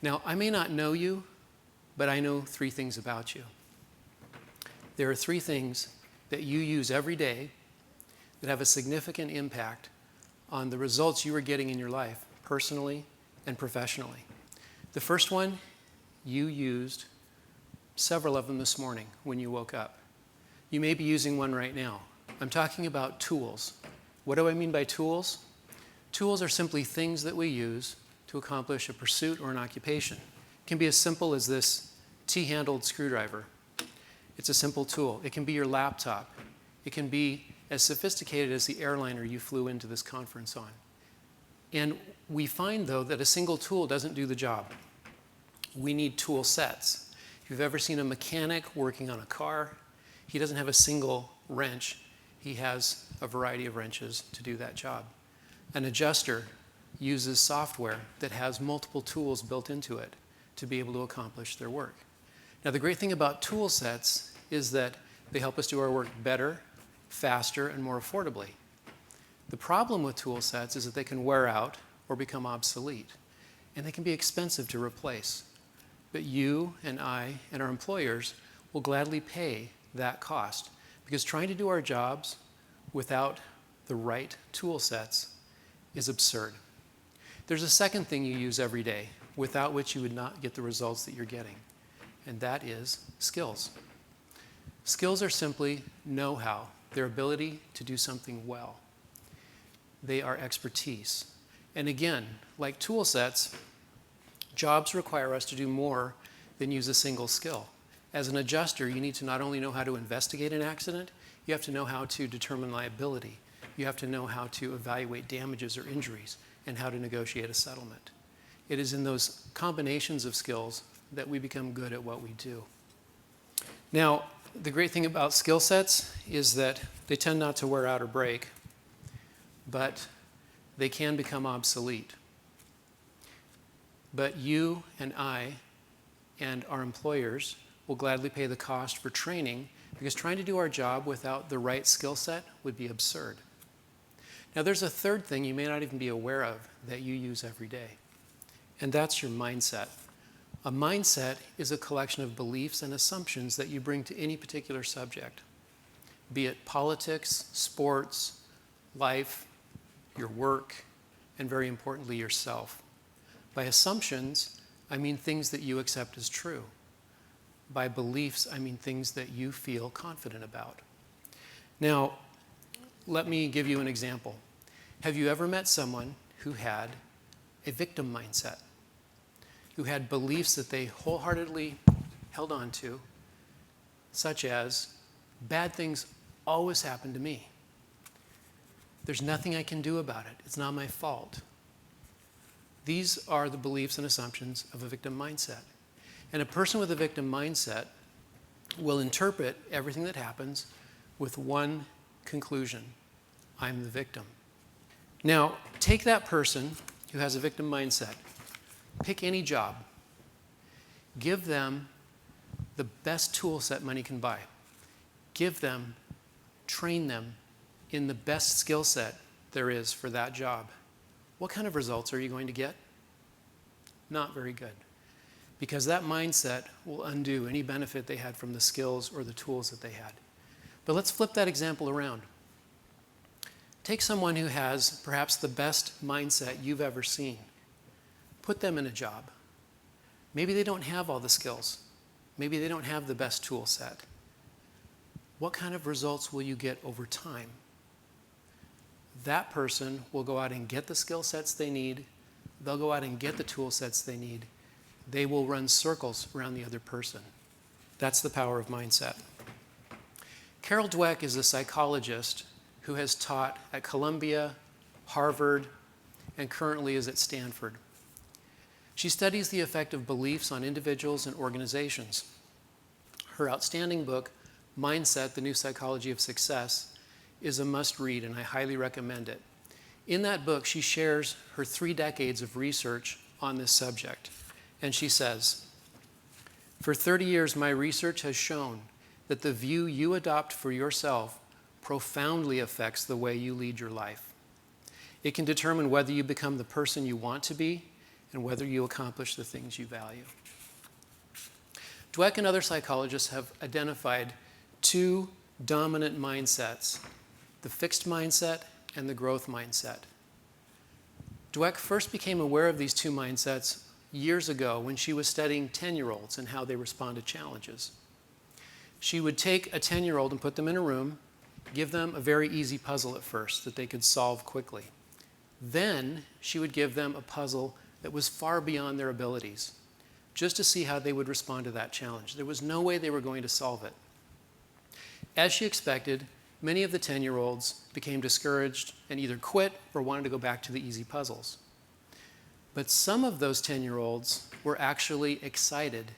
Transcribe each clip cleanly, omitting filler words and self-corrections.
Now, I may not know you, but I know 3 things about you. There are 3 things that you use every day that have a significant impact on the results you are getting in your life, personally and professionally. The first one, you used several of them this morning when you woke up. You may be using one right now. I'm talking about tools. What do I mean by tools? Tools are simply things that we use to accomplish a pursuit or an occupation. It can be as simple as this T-handled screwdriver. It's a simple tool. It can be your laptop. It can be as sophisticated as the airliner you flew into this conference on. And we find, though, that a single tool doesn't do the job. We need tool sets. If you've ever seen a mechanic working on a car, he doesn't have a single wrench. He has a variety of wrenches to do that job. An adjuster uses software that has multiple tools built into it to be able to accomplish their work. Now, the great thing about tool sets is that they help us do our work better, faster, and more affordably. The problem with tool sets is that they can wear out or become obsolete, and they can be expensive to replace. But you and I and our employers will gladly pay that cost, because trying to do our jobs without the right tool sets is absurd. There's a second thing you use every day, without which you would not get the results that you're getting, and that is skills. Skills are simply know-how, their ability to do something well. They are expertise. And again, like tool sets, jobs require us to do more than use a single skill. As an adjuster, you need to not only know how to investigate an accident, you have to know how to determine liability. You have to know how to evaluate damages or injuries and how to negotiate a settlement. It is in those combinations of skills that we become good at what we do. Now, the great thing about skill sets is that they tend not to wear out or break, but they can become obsolete. But you and I and our employers will gladly pay the cost for training, because trying to do our job without the right skill set would be absurd. Now, there's a third thing you may not even be aware of that you use every day, and that's your mindset. A mindset is a collection of beliefs and assumptions that you bring to any particular subject, be it politics, sports, life, your work, and very importantly, yourself. By assumptions, I mean things that you accept as true. By beliefs, I mean things that you feel confident about. Now, let me give you an example. Have you ever met someone who had a victim mindset, who had beliefs that they wholeheartedly held on to, such as, bad things always happen to me. There's nothing I can do about it. It's not my fault. These are the beliefs and assumptions of a victim mindset. And a person with a victim mindset will interpret everything that happens with one conclusion: I'm the victim. Now, take that person who has a victim mindset, pick any job, give them the best tool set money can buy, train them in the best skill set there is for that job. What kind of results are you going to get? Not very good. Because that mindset will undo any benefit they had from the skills or the tools that they had. But let's flip that example around. Take someone who has perhaps the best mindset you've ever seen. Put them in a job. Maybe they don't have all the skills. Maybe they don't have the best tool set. What kind of results will you get over time? That person will go out and get the skill sets they need. They'll go out and get the tool sets they need. They will run circles around the other person. That's the power of mindset. Carol Dweck is a psychologist who has taught at Columbia, Harvard, and currently is at Stanford. She studies the effect of beliefs on individuals and organizations. Her outstanding book, Mindset: The New Psychology of Success, is a must-read, and I highly recommend it. In that book, she shares her 3 decades of research on this subject. And she says, "For 30 years, my research has shown that the view you adopt for yourself profoundly affects the way you lead your life. It can determine whether you become the person you want to be and whether you accomplish the things you value. Dweck and other psychologists have identified two dominant mindsets, the fixed mindset and the growth mindset. Dweck first became aware of these two mindsets years ago when she was studying 10-year-olds and how they respond to challenges. She would take a 10-year-old and put them in a room, give them a very easy puzzle at first that they could solve quickly. Then she would give them a puzzle that was far beyond their abilities, just to see how they would respond to that challenge. There was no way they were going to solve it. As she expected, many of the 10-year-olds became discouraged and either quit or wanted to go back to the easy puzzles. But some of those 10-year-olds were actually excited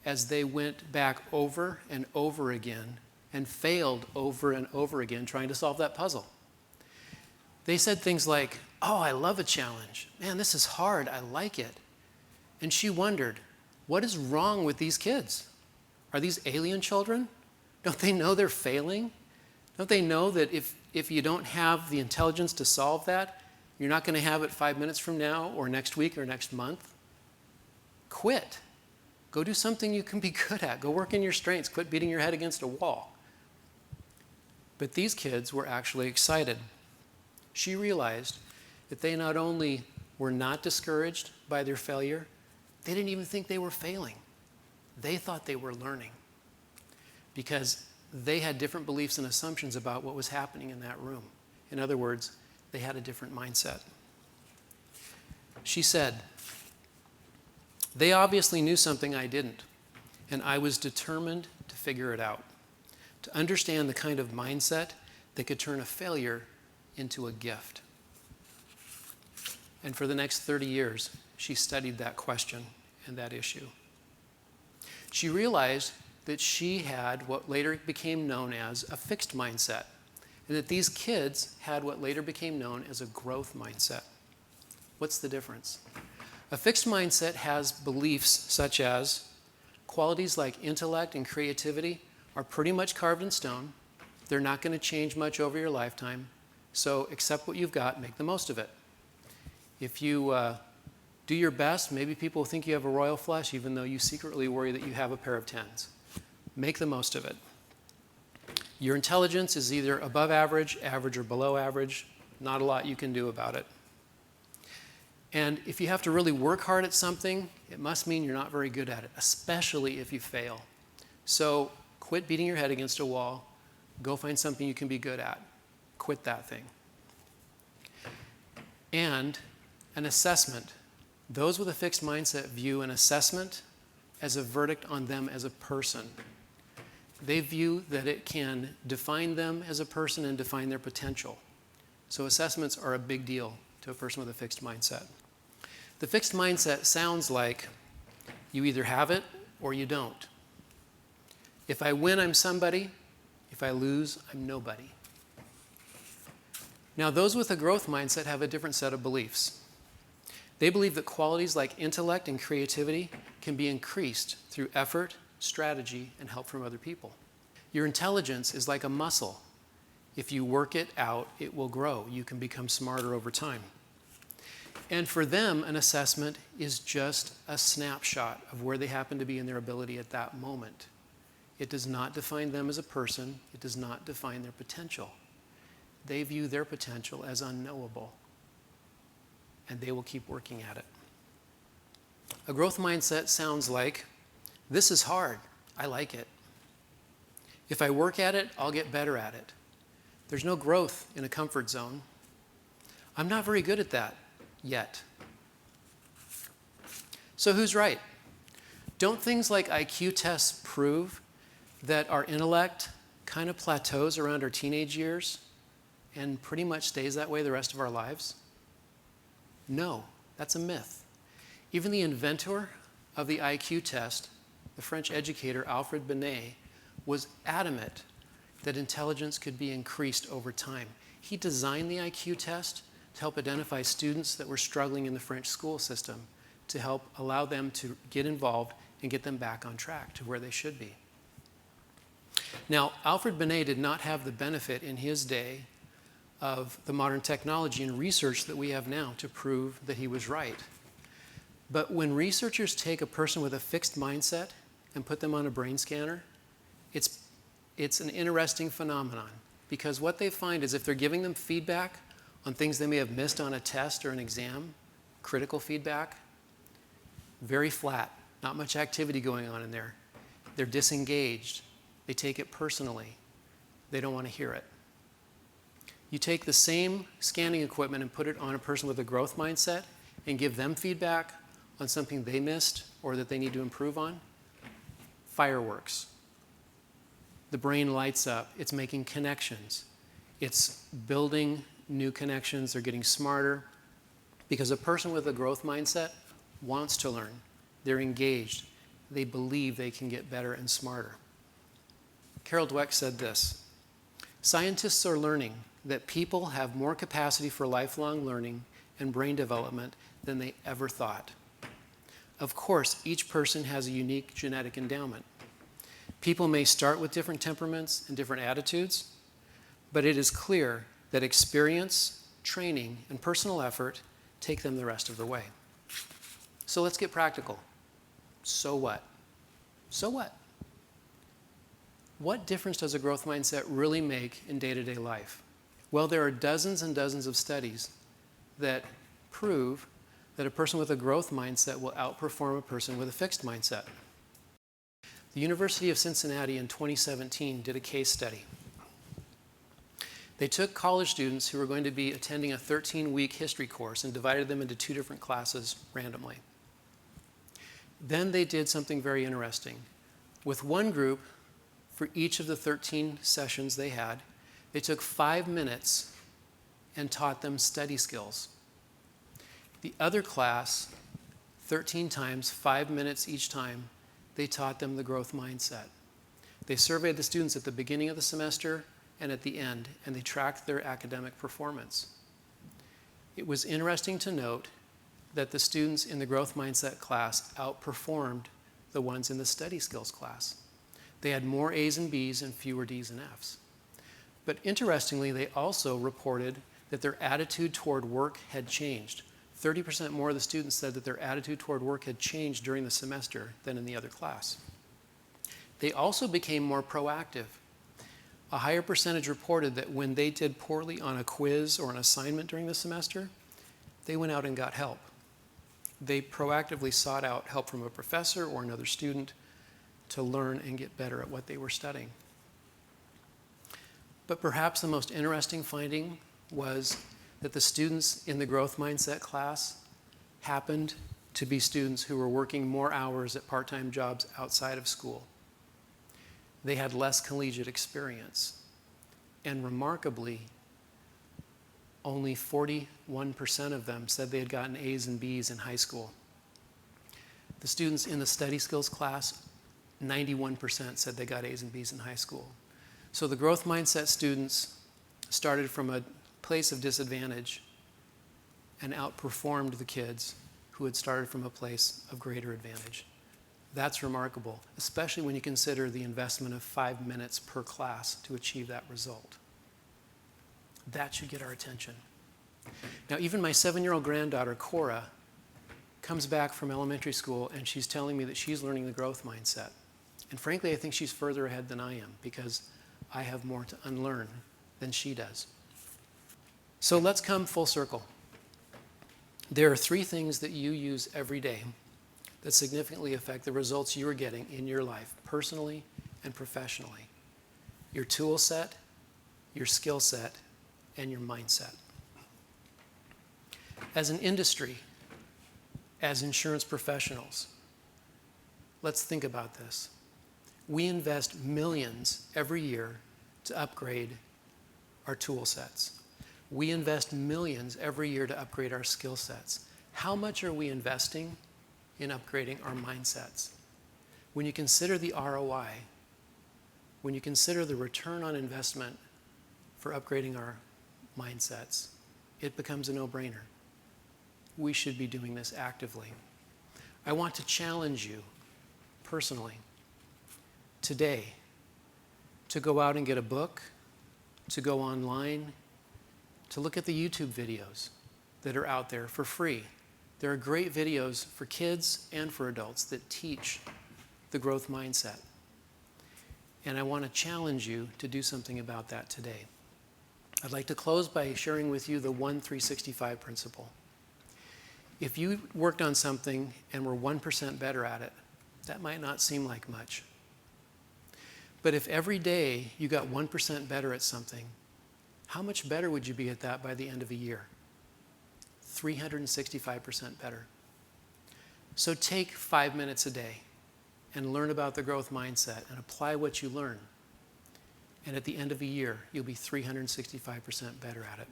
as they went back over and over again and failed over and over again trying to solve that puzzle. They said things like, "Oh, I love a challenge. Man, this is hard. I like it." And she wondered, what is wrong with these kids? Are these alien children? Don't they know they're failing? Don't they know that if you don't have the intelligence to solve that, you're not going to have it 5 minutes from now or next week or next month? Quit. Go do something you can be good at. Go work in your strengths. Quit beating your head against a wall. But these kids were actually excited. She realized that they not only were not discouraged by their failure, they didn't even think they were failing. They thought they were learning because they had different beliefs and assumptions about what was happening in that room. In other words, they had a different mindset. She said, "They obviously knew something I didn't, and I was determined to figure it out, to understand the kind of mindset that could turn a failure into a gift." And for the next 30 years, she studied that question and that issue. She realized that she had what later became known as a fixed mindset, and that these kids had what later became known as a growth mindset. What's the difference? A fixed mindset has beliefs such as qualities like intellect and creativity are pretty much carved in stone. They're not going to change much over your lifetime, so accept what you've got, make the most of it. If you do your best, maybe people will think you have a royal flush, even though you secretly worry that you have a pair of 10s. Make the most of it. Your intelligence is either above average, average, or below average. Not a lot you can do about it. And if you have to really work hard at something, it must mean you're not very good at it, especially if you fail. So quit beating your head against a wall. Go find something you can be good at. Quit that thing. And an assessment. Those with a fixed mindset view an assessment as a verdict on them as a person. They view that it can define them as a person and define their potential. So assessments are a big deal to a person with a fixed mindset. The fixed mindset sounds like you either have it or you don't. If I win, I'm somebody. If I lose, I'm nobody. Now, those with a growth mindset have a different set of beliefs. They believe that qualities like intellect and creativity can be increased through effort, strategy, and help from other people. Your intelligence is like a muscle. If you work it out, it will grow. You can become smarter over time. And for them, an assessment is just a snapshot of where they happen to be in their ability at that moment. It does not define them as a person. It does not define their potential. They view their potential as unknowable, and they will keep working at it. A growth mindset sounds like, this is hard. I like it. If I work at it, I'll get better at it. There's no growth in a comfort zone. I'm not very good at that yet. So who's right? Don't things like IQ tests prove that our intellect kind of plateaus around our teenage years and pretty much stays that way the rest of our lives? No, that's a myth. Even the inventor of the IQ test, the French educator Alfred Binet, was adamant that intelligence could be increased over time. He designed the IQ test to help identify students that were struggling in the French school system, to help allow them to get involved and get them back on track to where they should be. Now, Alfred Binet did not have the benefit in his day of the modern technology and research that we have now to prove that he was right. But when researchers take a person with a fixed mindset and put them on a brain scanner, it's an interesting phenomenon, because what they find is if they're giving them feedback on things they may have missed on a test or an exam, critical feedback, very flat, not much activity going on in there. They're disengaged. They take it personally. They don't want to hear it. You take the same scanning equipment and put it on a person with a growth mindset and give them feedback on something they missed or that they need to improve on, fireworks. The brain lights up. It's making connections. It's building new connections. They're getting smarter. Because a person with a growth mindset wants to learn. They're engaged. They believe they can get better and smarter. Carol Dweck said this: "Scientists are learning that people have more capacity for lifelong learning and brain development than they ever thought. Of course, each person has a unique genetic endowment. People may start with different temperaments and different attitudes, but it is clear that experience, training, and personal effort take them the rest of the way." So let's get practical. So what? So what? What difference does a growth mindset really make in day-to-day life? Well, there are dozens and dozens of studies that prove that a person with a growth mindset will outperform a person with a fixed mindset. The University of Cincinnati in 2017 did a case study. They took college students who were going to be attending a 13-week history course and divided them into 2 different classes randomly. Then they did something very interesting. With one group, for each of the 13 sessions they had, they took 5 minutes and taught them study skills. The other class, 13 times, 5 minutes each time, they taught them the growth mindset. They surveyed the students at the beginning of the semester and at the end, and they tracked their academic performance. It was interesting to note that the students in the growth mindset class outperformed the ones in the study skills class. They had more A's and B's and fewer D's and F's. But interestingly, they also reported that their attitude toward work had changed. 30% more of the students said that their attitude toward work had changed during the semester than in the other class. They also became more proactive. A higher percentage reported that when they did poorly on a quiz or an assignment during the semester, they went out and got help. They proactively sought out help from a professor or another student to learn and get better at what they were studying. But perhaps the most interesting finding was that the students in the growth mindset class happened to be students who were working more hours at part-time jobs outside of school. They had less collegiate experience. And remarkably, only 41% of them said they had gotten A's and B's in high school. The students in the study skills class, 91% said they got A's and B's in high school. So the growth mindset students started from a place of disadvantage and outperformed the kids who had started from a place of greater advantage. That's remarkable, especially when you consider the investment of 5 minutes per class to achieve that result. That should get our attention. Now, even my 7-year-old granddaughter, Cora, comes back from elementary school and she's telling me that she's learning the growth mindset. And frankly, I think she's further ahead than I am because I have more to unlearn than she does. So let's come full circle. There are 3 things that you use every day that significantly affect the results you are getting in your life, personally and professionally. Your tool set, your skill set, and your mindset. As an industry, as insurance professionals, let's think about this. We invest millions every year to upgrade our tool sets. We invest millions every year to upgrade our skill sets. How much are we investing in upgrading our mindsets? When you consider the ROI, when you consider the return on investment for upgrading our mindsets, it becomes a no-brainer. We should be doing this actively. I want to challenge you personally today to go out and get a book, to go online, to look at the YouTube videos that are out there for free There are great videos for kids and for adults that teach the growth mindset. And I want to challenge you to do something about that today. I'd like to close by sharing with you the 1-365 principle. If you worked on something and were 1% better at it, that might not seem like much. But if every day you got 1% better at something, how much better would you be at that by the end of a year? 365% better. So take 5 minutes a day and learn about the growth mindset and apply what you learn. And at the end of a year, you'll be 365% better at it.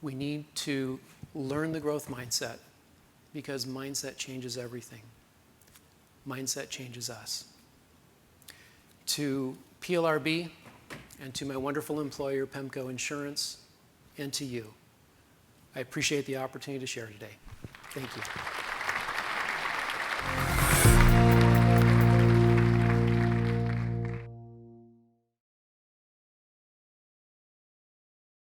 We need to learn the growth mindset because mindset changes everything. Mindset changes us. To PLRB and to my wonderful employer, PEMCO Insurance, and to you, I appreciate the opportunity to share today. Thank you.